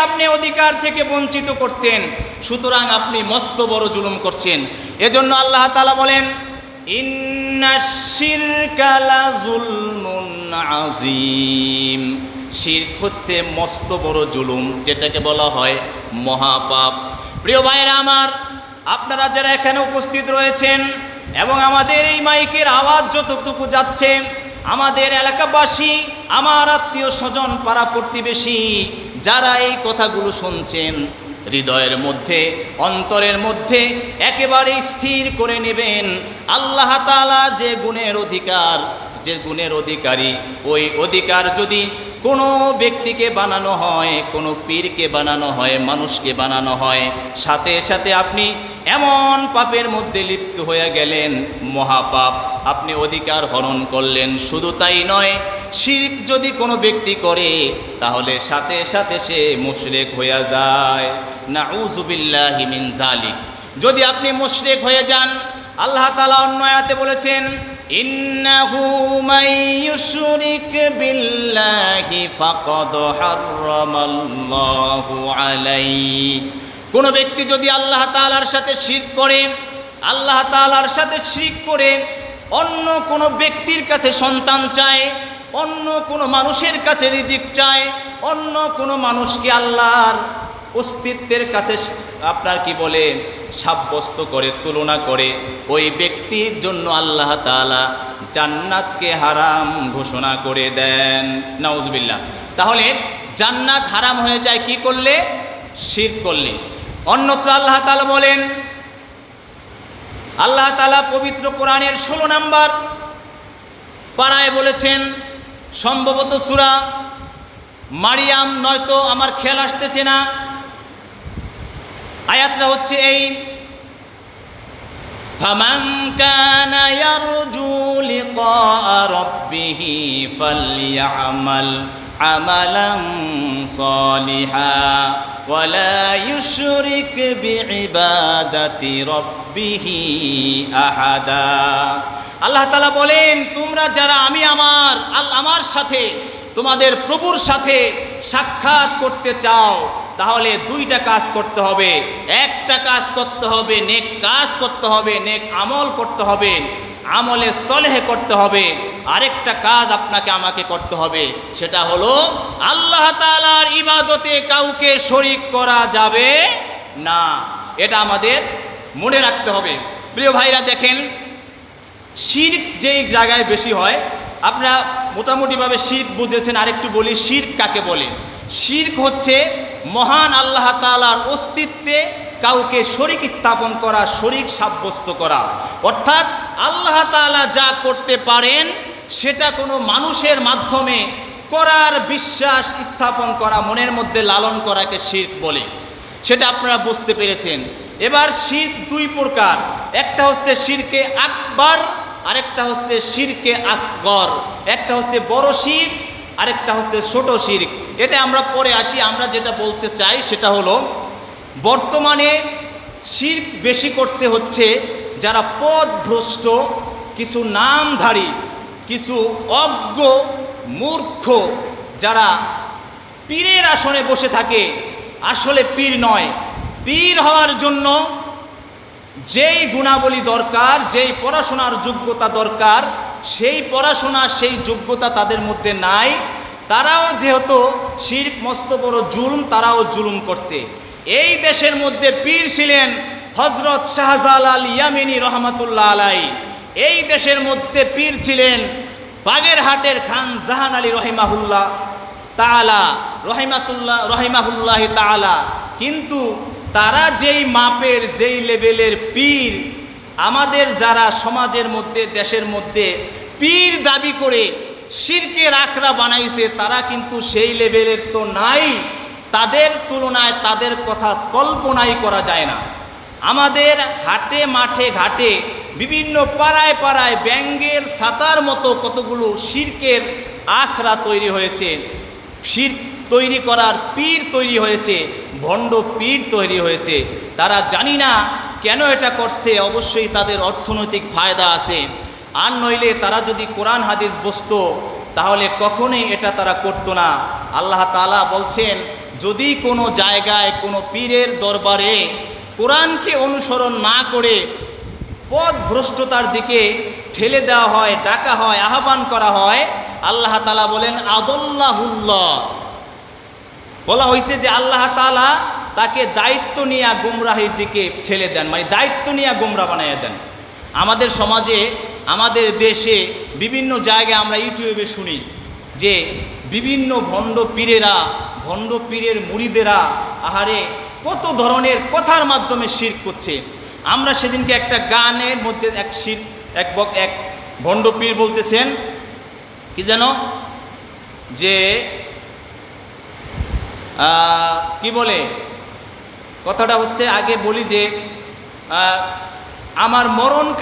আপনি অধিকার থেকে বঞ্চিত করছেন, সুতরাং আপনি মস্ত বড় জুলুম করছেন। এজন্য আল্লাহ তাআলা বলেন, ইন্নাশ শিরকা লাযুলমুন আযীম। শিরক হচ্ছে মস্ত বড় জুলুম, যেটাকে বলা হয় মহাপাপ। প্রিয় ভাইরা আমার, আপনারা যারা এখানে উপস্থিত রয়েছেন এবং আমাদের এই মাইকের আওয়াজ যতটুকু যাচ্ছে, আমাদের এলাকাবাসী, আমার আত্মীয় স্বজন, পাড়া প্রতিবেশী যারা এই কথাগুলো শুনছেন, হৃদয়ের মধ্যে, অন্তরের মধ্যে একেবারে স্থির করে নেবেন, আল্লাহ তাআলা যে গুণের অধিকারী, ওই অধিকার যদি কোনো ব্যক্তিকে বানানো হয়, কোনো পীরকে বানানো হয়, মানুষকে বানানো হয়, সাথে সাথে আপনি এমন পাপের মধ্যে লিপ্ত হয়ে গেলেন, মহাপাপ, আপনি অধিকার হরণ করলেন। শুধু তাই নয়, শিরক যদি কোনো ব্যক্তি করে তাহলে সাথে সাথে সে মুশরিক হয়ে যায়। নাউযু বিল্লাহি মিন যালিক। যদি আপনি মুশরিক হয়ে যান, আল্লাহ তাআলা অন্য আয়াতে বলেছেন, ইন্নাহু মান ইউশরিক বিল্লাহি ফাকাদ হারামাল্লাহু আলাইহি। কোন ব্যক্তি যদি আল্লাহ তাআলার সাথে শিরক করে, আল্লাহ তাআলার সাথে শিরক করে অন্য কোনো ব্যক্তির কাছে সন্তান চায়, অন্য কোনো মানুষের কাছে রিজিক চায়, অন্য কোনো মানুষকে আল্লাহর অস্তিত্বের কাছে আপনার কি বলে সাব্যস্ত করে, তুলনা করে, ওই ব্যক্তির জন্য আল্লাহ তাআলা জান্নাতকে হারাম ঘোষণা করে দেন। নাউজুবিল্লাহ। তাহলে জান্নাত হারাম হয়ে যায় কি করলে? শিরক করলে। অন্যত্র আল্লাহ তাআলা বলেন, আল্লাহ তাআলা পবিত্র কোরআনের 16 নম্বর পারায় বলেছেন, সম্ভবত সূরা মারিয়াম, নয়তো আমার খেয়াল আসতেছে না, আয়াতটা হচ্ছে এই, ফামান কানা ইয়ারজু লিকা রাব্বিহি ফালইআমাল আমালান সালিহা ওয়ালা ইউশরিক বিইবাদাতি রাব্বিহি আহাদা। আল্লাহ তাআলা বলেন, তোমরা যারা আমার সাথে, তোমাদের প্রভুর সাথে সাক্ষাৎ করতে চাও, তাহলে দুইটা কাজ করতে হবে। একটা কাজ করতে হবে, নেক কাজ করতে হবে, নেক আমল করতে হবে, আমলে সলেহ করতে হবে। আরেকটা কাজ আপনাকে আমাকে করতে হবে, সেটা হলো আল্লাহ তাআলার ইবাদতে কাউকে শরীক করা যাবে না। এটা আমাদের মনে রাখতে হবে। প্রিয় ভাইরা, দেখেন, শিরক যেই জায়গায় বেশি হয়, আপনারা মোটামুটিভাবে শিরক বুঝেছেন। আরেকটু বলি, শিরক কাকে বলে? শিরক হচ্ছে মহান আল্লাহ তাআলার অস্তিত্বে কাউকে শরীক স্থাপন করা, শরীক সাব্যস্ত করা। অর্থাৎ আল্লাহ তাআলা যা করতে পারেন সেটা কোনো মানুষের মাধ্যমে করার বিশ্বাস স্থাপন করা, মনের মধ্যে লালন করাকে শিরক বলে। সেটা আপনারা বুঝতে পেরেছেন। এবার শিরক দুই প্রকার, একটা হচ্ছে শিরকে আকবার, আরেকটা হচ্ছে শিরকে আসগর। একটা হচ্ছে বড় শিরক, আরেকটা হচ্ছে ছোট শিরক। এটা আমরা পরে আসি। আমরা যেটা বলতে চাই সেটা হলো, বর্তমানে শিরক বেশি করছে হচ্ছে যারা পথভ্রষ্ট, কিছু নামধারী, কিছু অজ্ঞ মূর্খ, যারা পীরের আসনে বসে থাকে, আসলে পীর নয়। পীর হওয়ার জন্য যেই গুণাবলী দরকার, যেই পড়াশোনার যোগ্যতা দরকার, সেই পড়াশোনা, সেই যোগ্যতা তাদের মধ্যে নাই। তারাও যেহেতু শিরক মস্ত বড় জুলুম, তারাও জুলুম করছে। এই দেশের মধ্যে পীর ছিলেন হযরত শাহজালাল ইয়ামিনী রহমাতুল্লাহ আলাইহি। এই দেশের মধ্যে পীর ছিলেন বাগেরহাটের খান জাহান আলী রহিমাহুল্লাহ তাআলা, রহিমাহুল্লাহি তাআলা। কিন্তু তারা যেই মাপের, যেই লেভেলের পীর, আমাদের যারা সমাজের মধ্যে, দেশের মধ্যে পীর দাবি করে শিরকের আখড়া বানাইছে, তারা কিন্তু সেই লেভেলের তো নাই। তাদের তুলনায় তাদের কথা কল্পনাই করা যায় না। আমাদের হাটে, মাঠে, ঘাটে, বিভিন্ন পাড়ায় পাড়ায় ব্যাঙ্গের ছাতার মতো কতগুলো শিরকের আখড়া তৈরি হয়েছে। শিরক তৈরি করার পীর তৈরি হয়েছে, ভণ্ড পীর তৈরি হয়েছে। তারা জানি না কেন এটা করছে, অবশ্যই তাদের অর্থনৈতিক ফায়দা আছে। আর নইলে তারা যদি কোরআন হাদিস বুঝতো, তাহলে কখনোই এটা তারা করতো না। আল্লাহ তাআলা বলছেন, যদি কোনো জায়গায় কোনো পীরের দরবারে কোরআনকে অনুসরণ না করে পথ ভ্রষ্টতার দিকে ঠেলে দেওয়া হয়, ডাকা হয়, আহ্বান করা হয়, আল্লাহ তাআলা বলেন আদাল্লাহুল্লাহ, বলা হয়েছে যে আল্লাহ তাআলা তাকে দায়িত্ব নিয়ে গুমরাহির দিকে ঠেলে দেন, মানে দায়িত্ব নিয়ে গুমরা বানিয়ে দেন। আমাদের সমাজে, আমাদের দেশে বিভিন্ন জায়গায় আমরা ইউটিউবে শুনি যে বিভিন্ন ভণ্ড পীরেরা, ভণ্ড পীরের মুরিদেরা আহারে কত ধরনের কথার মাধ্যমে শিরক করছে। আমরা সেদিনকে একটা গানের মধ্যে এক ভণ্ড পীর বলতেছেন কি যেন, যে কি বলে, কথাটা হচ্ছে, আগে বলি যে আমার মরণ